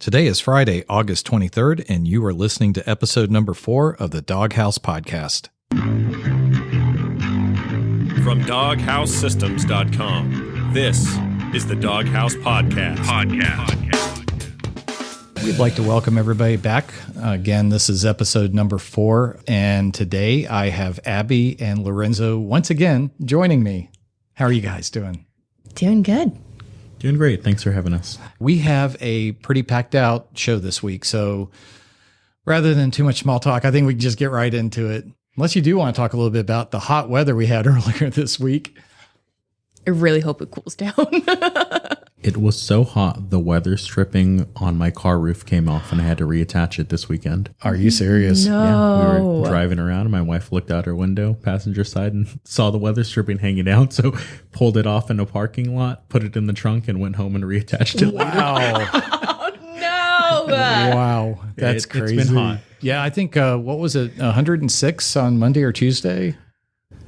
Today is Friday, August 23rd, and you are listening to episode number 4 of the DogHouse Podcast. From DogHouseSystems.com, this is the DogHouse Podcast. We'd like to welcome everybody back. Again, this is episode number 4, and today I have Abby and Lorenzo once again joining me. How are you guys doing? Doing good. Doing great. Thanks for having us. We have a pretty packed out show this week, so rather than too much small talk, I think we can just get right into it. Unless you do want to talk a little bit about the hot weather we had earlier this week. I really hope it cools down. It was so hot, the weather stripping on my car roof came off and I had to reattach it this weekend. Are you serious? No. Yeah, we were driving around and my wife looked out her window, passenger side, and saw the weather stripping hanging out. So pulled it off in a parking lot, put it in the trunk, and went home and reattached it. Wow. Oh, no. Wow. That's crazy. It's been hot. Yeah, I think, what was it, 106 on Monday or Tuesday?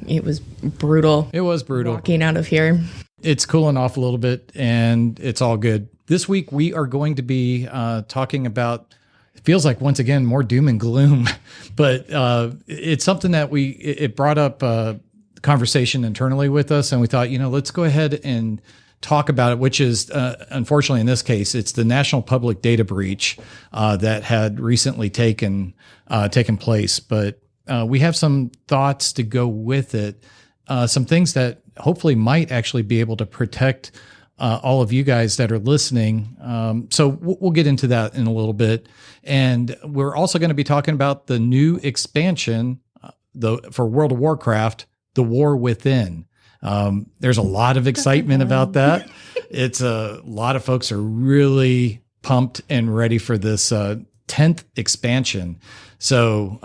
It was brutal. It was brutal. Walking out of here. It's cooling off a little bit, and it's all good. This week, we are going to be talking about, it feels like, once again, more doom and gloom, but it's something that it brought up conversation internally with us, and we thought, let's go ahead and talk about it, which is, unfortunately, in this case, it's the national public data breach that had recently taken place, but we have some thoughts to go with it, some things that hopefully might actually be able to protect all of you guys that are listening. So we'll get into that in a little bit. And we're also going to be talking about the new expansion for World of Warcraft, The War Within. There's a lot of excitement about that. It's a lot of folks are really pumped and ready for this 10th expansion. So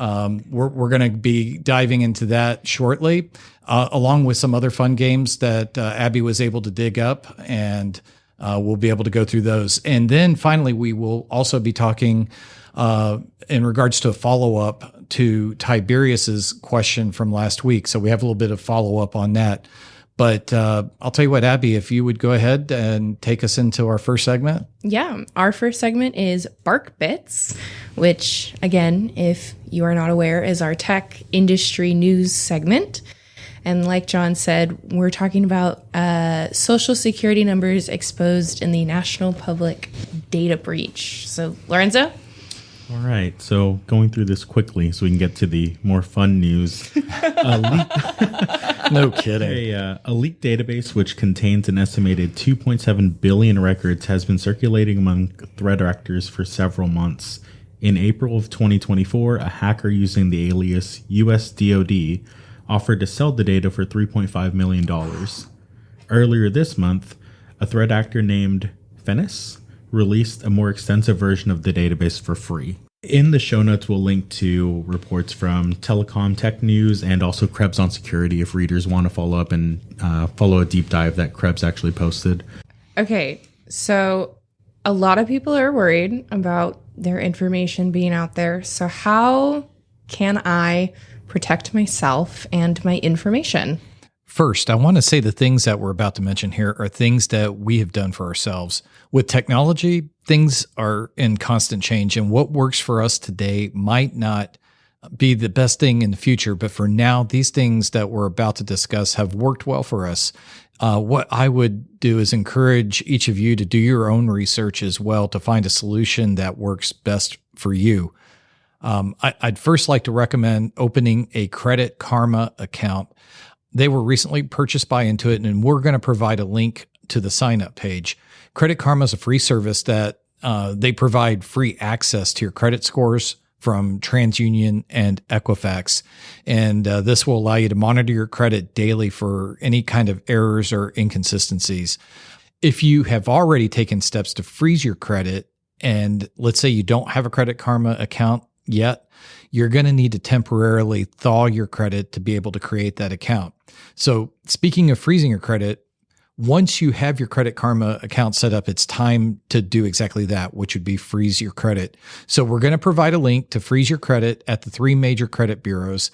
we're going to be diving into that shortly, along with some other fun games that Abby was able to dig up, and we'll be able to go through those. And then finally, we will also be talking in regards to a follow-up to Tyberiuss's question from last week. So we have a little bit of follow-up on that. But I'll tell you what, Abby, if you would go ahead and take us into our first segment. Yeah. Our first segment is Bark Bits, which, again, if you are not aware, is our tech industry news segment. And like John said, we're talking about social security numbers exposed in the national public data breach. So, Lorenzo? All right. So going through this quickly so we can get to the more fun news. No kidding. A leaked database which contains an estimated 2.7 billion records has been circulating among threat actors for several months. In April of 2024, a hacker using the alias US DoD offered to sell the data for $3.5 million. Earlier this month, a threat actor named Fennis released a more extensive version of the database for free. In the show notes, we'll link to reports from Telecom Tech News and also Krebs on Security if readers want to follow up and follow a deep dive that Krebs actually posted. Okay, so a lot of people are worried about their information being out there. So how can I protect myself and my information? First, I want to say the things that we're about to mention here are things that we have done for ourselves. With technology, things are in constant change, and what works for us today might not be the best thing in the future. But for now, these things that we're about to discuss have worked well for us. What I would do is encourage each of you to do your own research as well to find a solution that works best for you. I'd first like to recommend opening a Credit Karma account. They were recently purchased by Intuit, and we're going to provide a link to the sign-up page. Credit Karma is a free service that they provide free access to your credit scores from TransUnion and Equifax. And this will allow you to monitor your credit daily for any kind of errors or inconsistencies. If you have already taken steps to freeze your credit, and let's say you don't have a Credit Karma account yet, you're going to need to temporarily thaw your credit to be able to create that account. So speaking of freezing your credit, once you have your Credit Karma account set up, it's time to do exactly that, which would be freeze your credit. So we're going to provide a link to freeze your credit at the 3 major credit bureaus.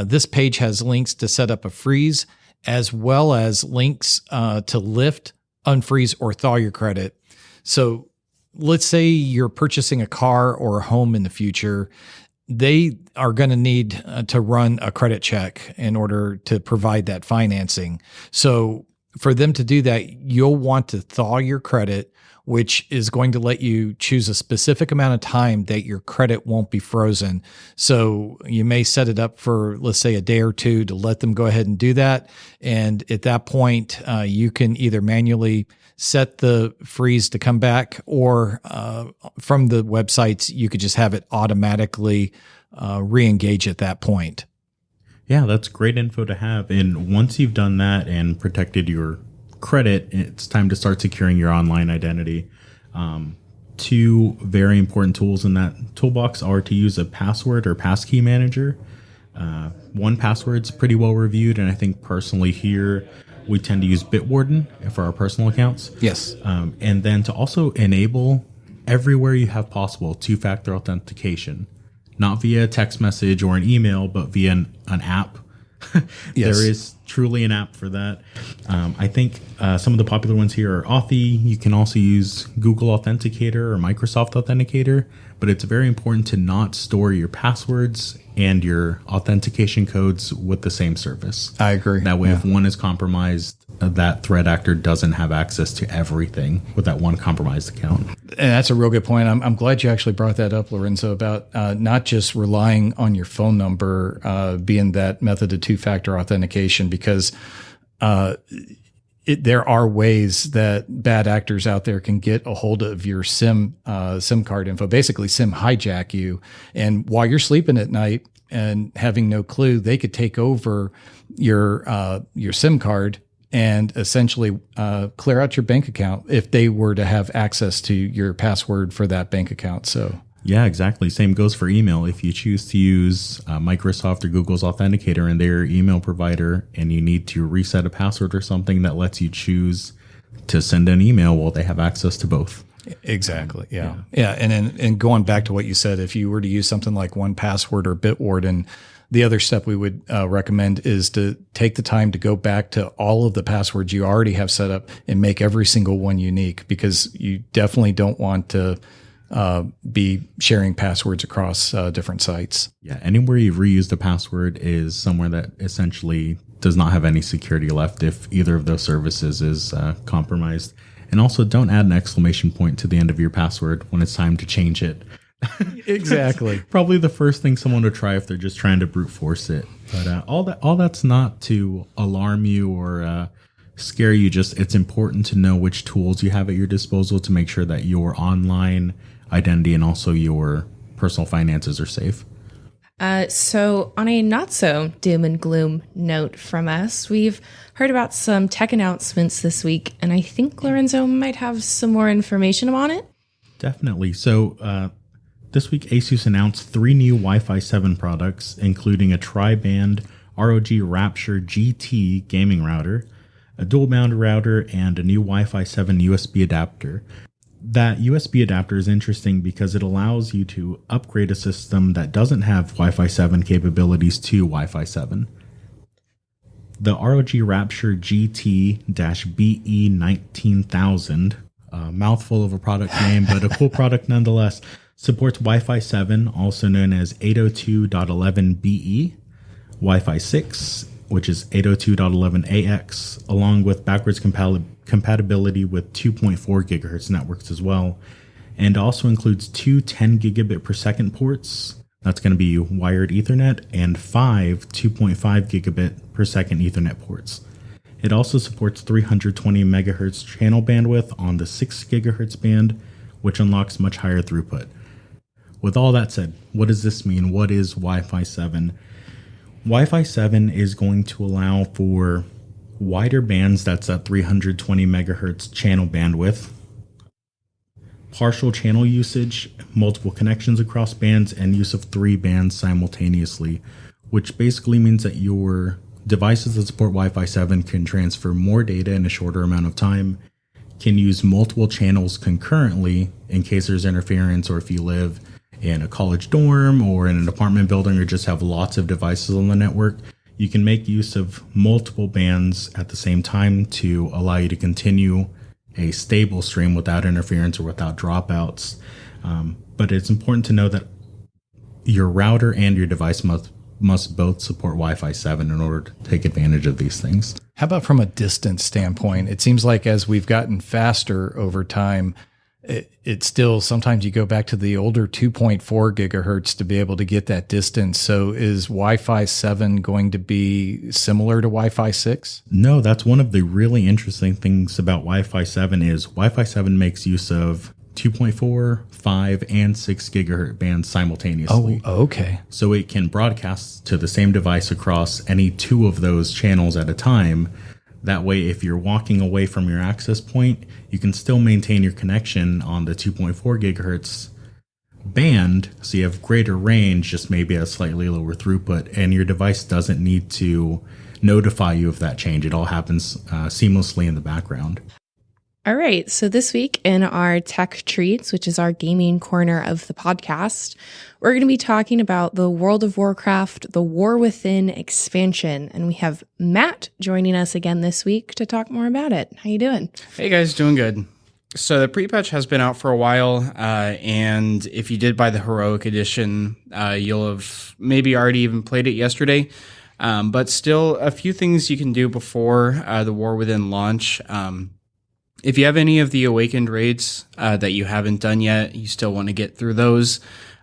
This page has links to set up a freeze, as well as links to lift, unfreeze, or thaw your credit. So let's say you're purchasing a car or a home in the future, they are going to need to run a credit check in order to provide that financing. So for them to do that, you'll want to thaw your credit, which is going to let you choose a specific amount of time that your credit won't be frozen. So you may set it up for, let's say, a day or two to let them go ahead and do that. And at that point, you can either manually set the freeze to come back, or from the websites, you could just have it automatically re-engage at that point. Yeah, that's great info to have. And once you've done that and protected your credit, it's time to start securing your online identity. Two very important tools in that toolbox are to use a password or passkey manager. 1Password's pretty well reviewed, and I think personally here we tend to use Bitwarden for our personal accounts. Yes. And then to also enable everywhere you have possible two-factor authentication, not via text message or an email, but via an app. Yes. There is truly an app for that. I think some of the popular ones here are Authy. You can also use Google Authenticator or Microsoft Authenticator, but it's very important to not store your passwords and your authentication codes with the same service. I agree. That way, if one is compromised, that threat actor doesn't have access to everything with that one compromised account. And that's a real good point. I'm glad you actually brought that up, Lorenzo, about not just relying on your phone number being that method of two-factor authentication, because there are ways that bad actors out there can get a hold of your SIM card info, basically SIM hijack you. And while you're sleeping at night and having no clue, they could take over your SIM card and essentially clear out your bank account if they were to have access to your password for that bank account. So yeah, exactly. Same goes for email. If you choose to use Microsoft or Google's Authenticator and their email provider, and you need to reset a password or something that lets you choose to send an email, well, they have access to both. Exactly. Yeah. And going back to what you said, if you were to use something like 1Password or Bitwarden, the other step we would recommend is to take the time to go back to all of the passwords you already have set up and make every single one unique, because you definitely don't want to be sharing passwords across different sites. Yeah, anywhere you've reused a password is somewhere that essentially does not have any security left if either of those services is compromised. And also, don't add an exclamation point to the end of your password when it's time to change it. Exactly. Probably the first thing someone would try if they're just trying to brute force it. But all that's not to alarm you or scare you. Just it's important to know which tools you have at your disposal to make sure that your online identity and also your personal finances are safe. So on a not so doom and gloom note from us, we've heard about some tech announcements this week, and I think Lorenzo might have some more information on it. Definitely. So this week, Asus announced 3 new Wi-Fi 7 products, including a tri-band ROG Rapture GT gaming router, a dual-band router, and a new Wi-Fi 7 USB adapter. That USB adapter is interesting because it allows you to upgrade a system that doesn't have Wi-Fi 7 capabilities to Wi-Fi 7. The ROG Rapture GT-BE19000, a mouthful of a product name, but a cool product nonetheless, supports Wi-Fi 7, also known as 802.11be, Wi-Fi 6, which is 802.11ax, along with backwards compatibility with 2.4 gigahertz networks as well, and also includes 2 10 gigabit per second ports. That's going to be wired Ethernet, and 5 2.5 gigabit per second Ethernet ports. It also supports 320 megahertz channel bandwidth on the 6 gigahertz band, which unlocks much higher throughput. With all that said, what does this mean? What is Wi-Fi 7? Wi-Fi 7 is going to allow for wider bands, that's at 320 megahertz channel bandwidth, partial channel usage, multiple connections across bands, and use of 3 bands simultaneously, which basically means that your devices that support Wi-Fi 7 can transfer more data in a shorter amount of time, can use multiple channels concurrently in case there's interference, or if you live in a college dorm or in an apartment building or just have lots of devices on the network, you can make use of multiple bands at the same time to allow you to continue a stable stream without interference or without dropouts. But it's important to know that your router and your device must both support Wi-Fi 7 in order to take advantage of these things. How about from a distance standpoint? It seems like as we've gotten faster over time, it's still, sometimes you go back to the older 2.4 gigahertz to be able to get that distance. So is Wi-Fi 7 going to be similar to Wi-Fi 6? No, that's one of the really interesting things about Wi-Fi 7 is Wi-Fi 7 makes use of 2.4, 5, and 6 gigahertz bands simultaneously. Oh, okay. So it can broadcast to the same device across any two of those channels at a time. That way, if you're walking away from your access point, you can still maintain your connection on the 2.4 gigahertz band. So you have greater range, just maybe a slightly lower throughput, and your device doesn't need to notify you of that change. It all happens seamlessly in the background. All right. So this week in our Tech Treats, which is our gaming corner of the podcast, we're going to be talking about the World of Warcraft, the War Within expansion. And we have Matt joining us again this week to talk more about it. How you doing? Hey guys, doing good. So the pre-patch has been out for a while, and if you did buy the Heroic Edition, you'll have maybe already even played it yesterday. But still, a few things you can do before the War Within launch. If you have any of the Awakened raids that you haven't done yet, you still want to get through those.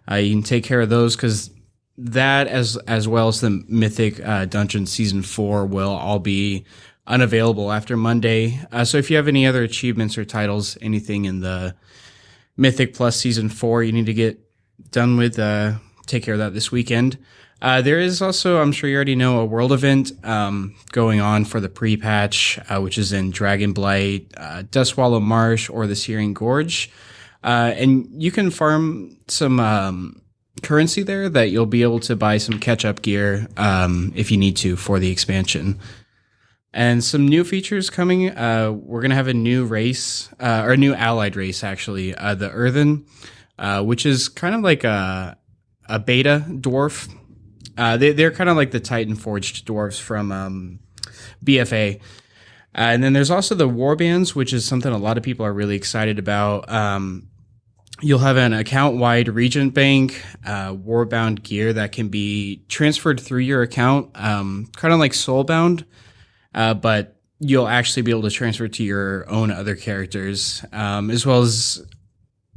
You can take care of those because that, as well as the Mythic Dungeon Season 4, will all be unavailable after Monday. So if you have any other achievements or titles, anything in the Mythic Plus Season 4 you need to get done with, take care of that this weekend. There is also, I'm sure you already know, a world event going on for the pre-patch, which is in Dragonblight, Duskwallow Marsh, or the Searing Gorge. And you can farm some currency there that you'll be able to buy some catch-up gear if you need to for the expansion. And some new features coming. We're going to have a new race, or a new allied race, actually, the Earthen, which is kind of like a beta dwarf. They're kind of like the Titan Forged dwarves from BFA. And then there's also the warbands, which is something a lot of people are really excited about. You'll have an account-wide Regent Bank, warbound gear that can be transferred through your account, kind of like Soulbound, but you'll actually be able to transfer to your own other characters, as well as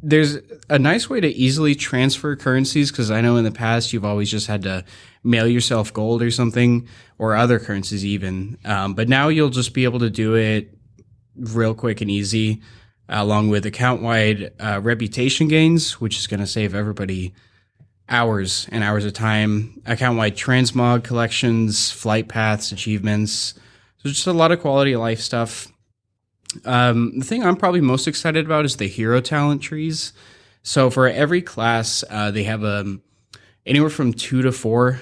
there's a nice way to easily transfer currencies, because I know in the past you've always just had to mail yourself gold or something, or other currencies even. But now you'll just be able to do it real quick and easy, along with account-wide reputation gains, which is going to save everybody hours and hours of time. Account-wide transmog collections, flight paths, achievements. So just a lot of quality of life stuff. The thing I'm probably most excited about is the hero talent trees. So for every class, they have anywhere from 2 to 4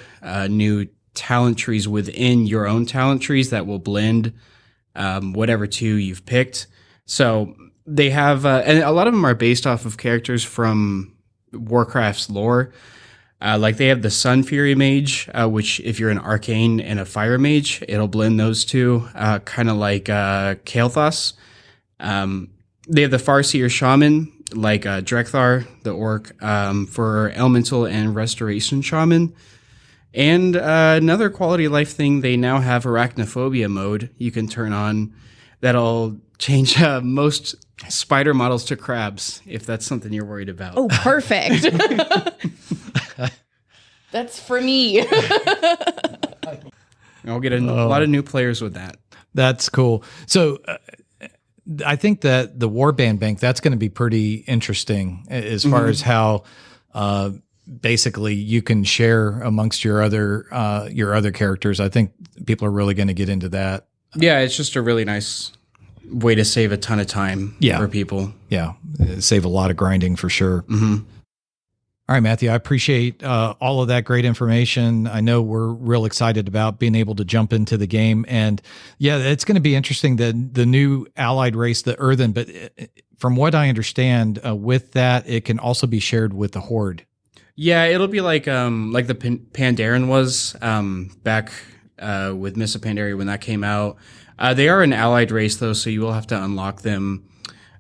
new talent trees within your own talent trees that will blend whatever 2 you've picked. So they have, and a lot of them are based off of characters from Warcraft's lore. Like they have the Sun Fury Mage, which if you're an Arcane and a Fire Mage, it'll blend those two, kind of like Kael'thas. They have the Farseer Shaman, like Drekthar, the Orc, for Elemental and Restoration Shaman. And another quality of life thing, they now have Arachnophobia mode you can turn on that'll change most spider models to crabs, if that's something you're worried about. Oh, perfect. That's for me. I'll get a lot of new players with that. That's cool. So I think that the Warband Bank, that's going to be pretty interesting as far as how basically you can share amongst your other characters. I think people are really going to get into that. Yeah, it's just a really nice way to save a ton of time for people. Yeah, save a lot of grinding for sure. Mm-hmm. All right, Matthew, I appreciate all of that great information. I know we're real excited about being able to jump into the game. And yeah, it's going to be interesting, the new allied race, the Earthen. But from what I understand, with that, it can also be shared with the Horde. Yeah, it'll be like the Pandaren was back with Mists of Pandaria when that came out. They are an allied race, though, so you will have to unlock them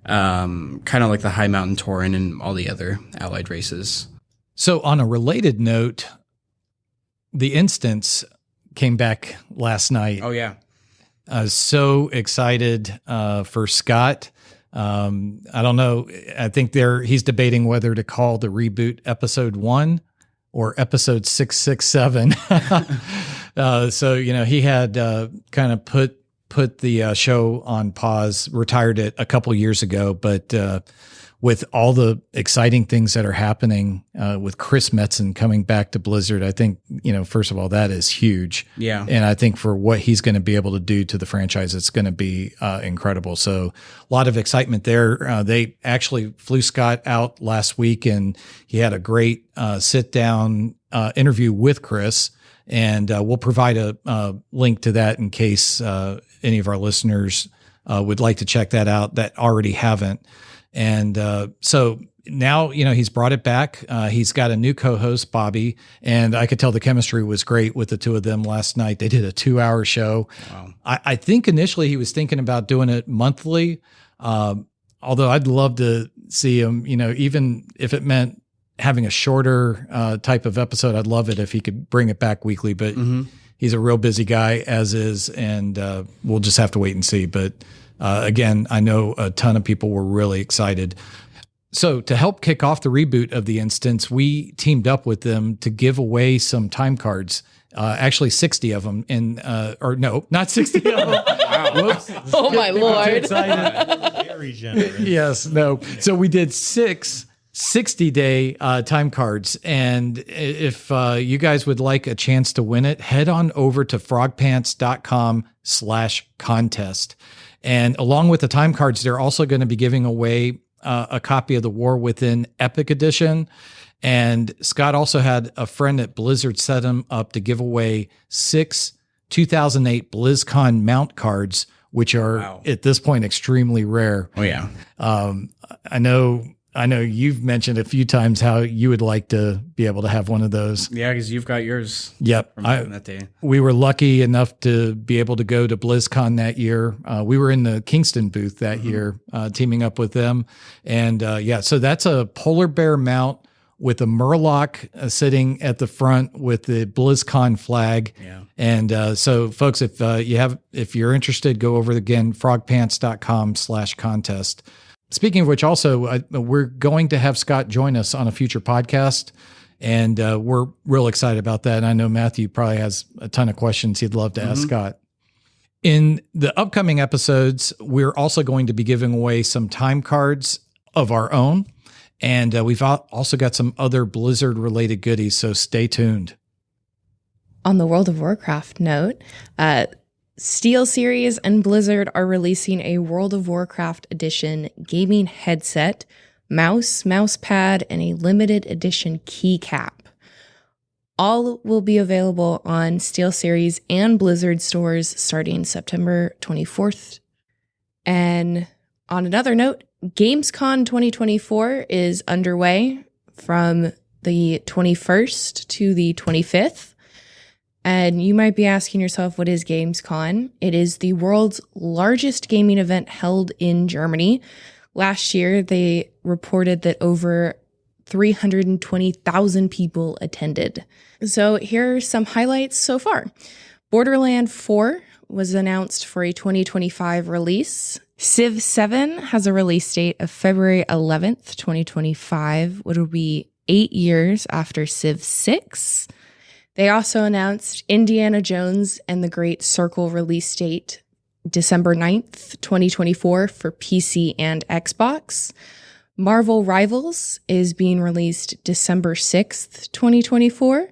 kind of like the High Mountain Tauren and all the other allied races. So on a related note, the instance came back last night. Oh, yeah. So excited for Scott. I don't know. I think he's debating whether to call the reboot episode 1 or episode 667. So, he had kind of put the show on pause, retired it a couple years ago, but with all the exciting things that are happening with Chris Metzen coming back to Blizzard, I think, first of all, that is huge. Yeah. And I think for what he's going to be able to do to the franchise, it's going to be incredible. So a lot of excitement there. They actually flew Scott out last week, and he had a great sit-down interview with Chris. And we'll provide a link to that in case any of our listeners would like to check that out that already haven't. And so now, he's brought it back. He's got a new co-host, Bobby, and I could tell the chemistry was great with the two of them last night. They did a 2-hour show. Wow. I think initially he was thinking about doing it monthly, although I'd love to see him, even if it meant having a shorter type of episode. I'd love it if he could bring it back weekly, but he's a real busy guy as is, and we'll just have to wait and see. But again, I know a ton of people were really excited. So to help kick off the reboot of the instance, we teamed up with them to give away some time cards. Actually 60 of them, or no, not 60 of them. Wow. Whoops. Oh my Lord. Very generous. Yes, no. So we did 6 60-day time cards. And if you guys would like a chance to win it, head on over to frogpants.com/contest. And along with the time cards, they're also going to be giving away a copy of the War Within Epic Edition. And Scott also had a friend at Blizzard set him up to give away 6 2008 BlizzCon mount cards, which are at this point extremely rare. Oh, yeah. I know you've mentioned a few times how you would like to be able to have one of those. Yeah, because you've got yours. Yep. From that day. We were lucky enough to be able to go to BlizzCon that year. We were in the Kingston booth that year, teaming up with them. And so that's a polar bear mount with a Murloc sitting at the front with the BlizzCon flag. Yeah. And so folks, if you're interested, go over again, frogpants.com/contest. Speaking of which, also, we're going to have Scott join us on a future podcast, and we're real excited about that. And I know Matthew probably has a ton of questions he'd love to ask Scott. In the upcoming episodes, we're also going to be giving away some time cards of our own, and we've also got some other Blizzard-related goodies, so stay tuned. On the World of Warcraft note, SteelSeries and Blizzard are releasing a World of Warcraft edition gaming headset, mouse pad, and a limited edition keycap. All will be available on SteelSeries and Blizzard stores starting September 24th. And on another note, Gamescom 2024 is underway from the 21st to the 25th. And you might be asking yourself, what is Gamescom? It is the world's largest gaming event held in Germany. Last year, they reported that over 320,000 people attended. So here are some highlights so far. Borderlands 4 was announced for a 2025 release. Civ 7 has a release date of February 11th, 2025, which will be 8 years after Civ 6. They also announced Indiana Jones and the Great Circle release date, December 9th, 2024 for PC and Xbox. Marvel Rivals is being released December 6th, 2024.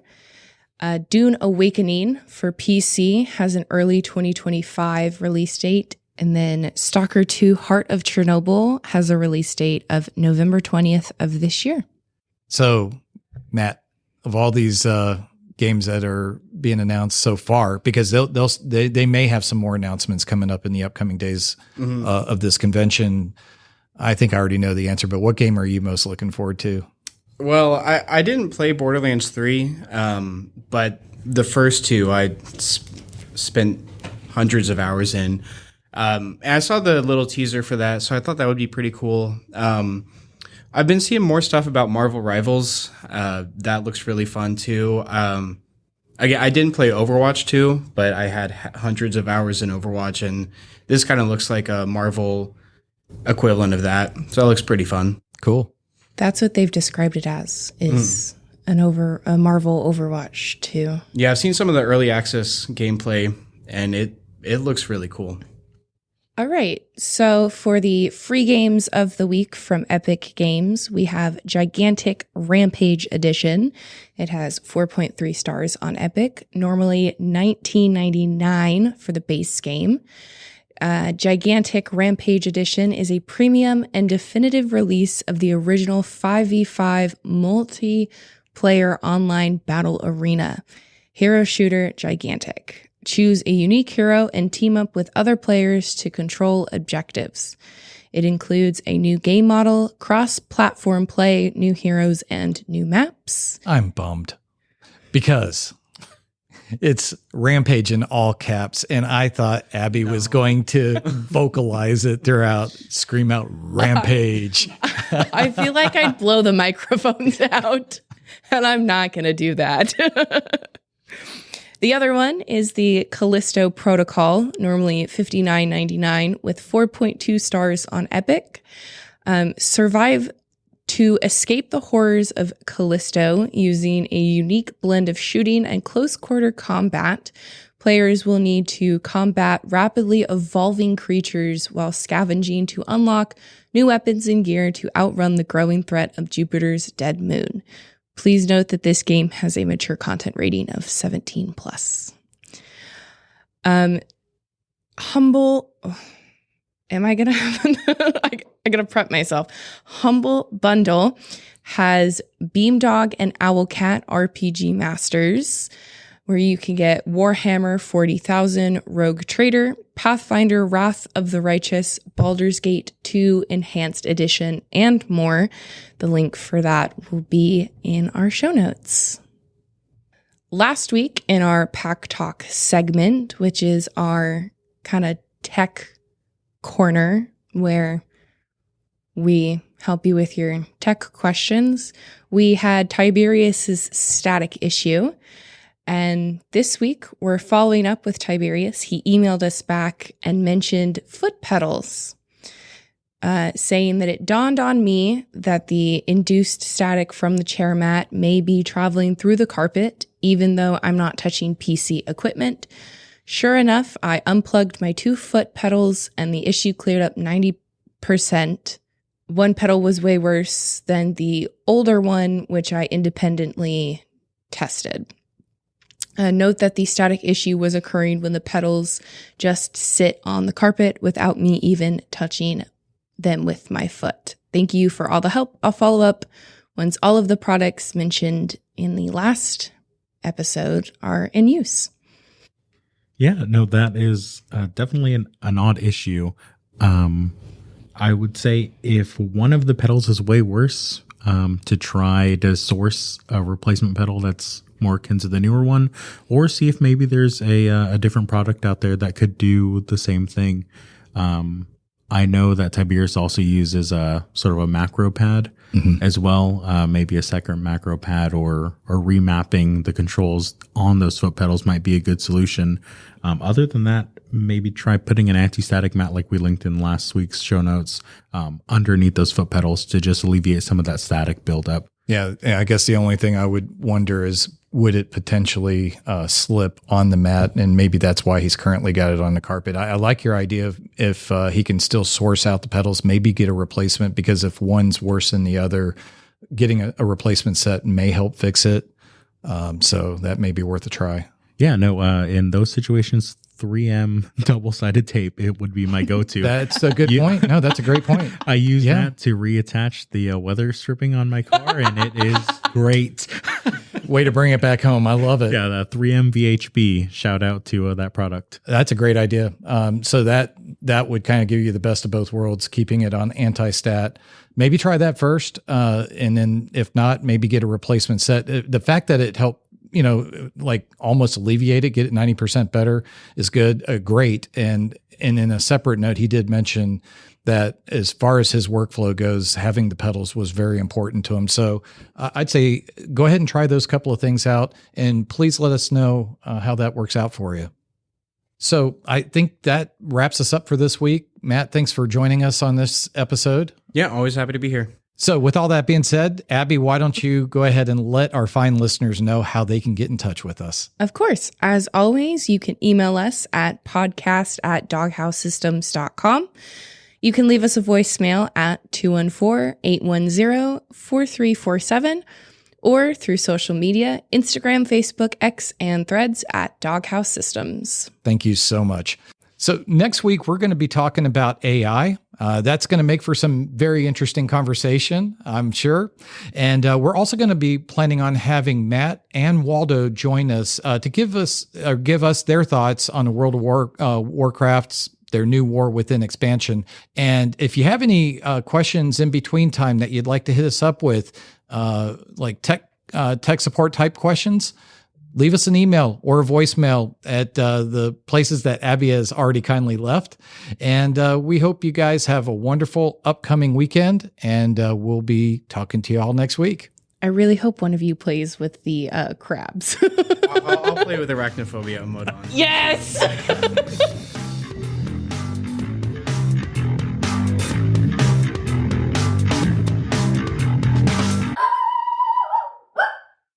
Dune Awakening for PC has an early 2025 release date. And then Stalker 2 Heart of Chernobyl has a release date of November 20th of this year. So, Matt, of all these games that are being announced so far, because they may have some more announcements coming up in the upcoming days of this convention. I think I already know the answer, but what game are you most looking forward to? Well, I didn't play Borderlands 3, but the first two I spent hundreds of hours in. And I saw the little teaser for that, so I thought that would be pretty cool. I've been seeing more stuff about Marvel Rivals. That looks really fun too. I didn't play Overwatch 2, but I had hundreds of hours in Overwatch, and this kind of looks like a Marvel equivalent of that. So it looks pretty fun. Cool. That's what they've described it as, is a Marvel Overwatch 2. Yeah, I've seen some of the early access gameplay, and it looks really cool. All right. So for the free games of the week from Epic Games, we have Gigantic Rampage Edition. It has 4.3 stars on Epic, normally $19.99 for the base game. Gigantic Rampage Edition is a premium and definitive release of the original 5v5 multiplayer online battle arena. Hero shooter Gigantic. Choose a unique hero and team up with other players to control objectives. It includes a new game model, cross-platform play, new heroes, and new maps. I'm bummed because it's Rampage in all caps, and I thought Abby was going to vocalize it throughout, scream out Rampage. I feel like I'd blow the microphones out, and I'm not going to do that. The other one is the Callisto Protocol, normally $59.99 with 4.2 stars on Epic. Survive to escape the horrors of Callisto using a unique blend of shooting and close-quarter combat. Players will need to combat rapidly evolving creatures while scavenging to unlock new weapons and gear to outrun the growing threat of Jupiter's dead moon. Please note that this game has a mature content rating of 17 plus. Humble. Am I going to have, I got to prep myself. Humble Bundle has Beamdog and Owlcat RPG Masters, where you can get Warhammer 40,000 Rogue Trader, Pathfinder Wrath of the Righteous, Baldur's Gate 2 Enhanced Edition, and more. The link for that will be in our show notes. Last week in our Pack Talk segment, which is our kind of tech corner where we help you with your tech questions, we had Tyberiuss's static issue. And this week, we're following up with Tyberiuss. He emailed us back and mentioned foot pedals, saying that it dawned on me that the induced static from the chair mat may be traveling through the carpet, even though I'm not touching PC equipment. Sure enough, I unplugged my 2 foot pedals and the issue cleared up 90%. One pedal was way worse than the older one, which I independently tested. Note that the static issue was occurring when the pedals just sit on the carpet without me even touching them with my foot. Thank you for all the help. I'll follow up once all of the products mentioned in the last episode are in use. Yeah, no, that is definitely an odd issue. I would say if one of the pedals is way worse, to try to source a replacement pedal that's more akin to the newer one, or see if maybe there's a different product out there that could do the same thing. I know that Tyberiuss also uses a sort of a macro pad as well. Maybe a second macro pad or remapping the controls on those foot pedals might be a good solution. Other than that, maybe try putting an anti-static mat like we linked in last week's show notes underneath those foot pedals to just alleviate some of that static buildup. Yeah, I guess the only thing I would wonder is, would it potentially slip on the mat? And maybe that's why he's currently got it on the carpet. I like your idea of if he can still source out the pedals, maybe get a replacement, because if one's worse than the other, getting a replacement set may help fix it. So that may be worth a try. Yeah, no, in those situations, 3M double-sided tape, it would be my go-to. That's a good point. No, that's a great point. I use that to reattach the weather stripping on my car, and it is great. Way to bring it back home. I love it. Yeah, the 3M VHB. Shout out to that product. That's a great idea. So that would kind of give you the best of both worlds, keeping it on anti-stat. Maybe try that first, and then if not, maybe get a replacement set. The fact that it helped, like almost alleviate it, get it 90% better is good, great. And And in a separate note, he did mention that as far as his workflow goes, having the pedals was very important to him. So I'd say go ahead and try those couple of things out, and please let us know how that works out for you. So I think that wraps us up for this week. Matt, thanks for joining us on this episode. Yeah, always happy to be here. So with all that being said, Abby, why don't you go ahead and let our fine listeners know how they can get in touch with us? Of course. As always, you can email us at podcast@doghousesystems.com. You can leave us a voicemail at 214-810-4347 or through social media, Instagram, Facebook, X, and Threads at Doghouse Systems. Thank you so much. So next week, we're going to be talking about AI. That's going to make for some very interesting conversation, I'm sure. And we're also going to be planning on having Matt and Waldo join us to give us their thoughts on the World of Warcraft's their new War Within expansion. And if you have any questions in between time that you'd like to hit us up with, like tech support type questions, leave us an email or a voicemail at the places that Abby has already kindly left. And we hope you guys have a wonderful upcoming weekend, and we'll be talking to you all next week. I really hope one of you plays with the crabs. I'll play with arachnophobia mode on. Yes!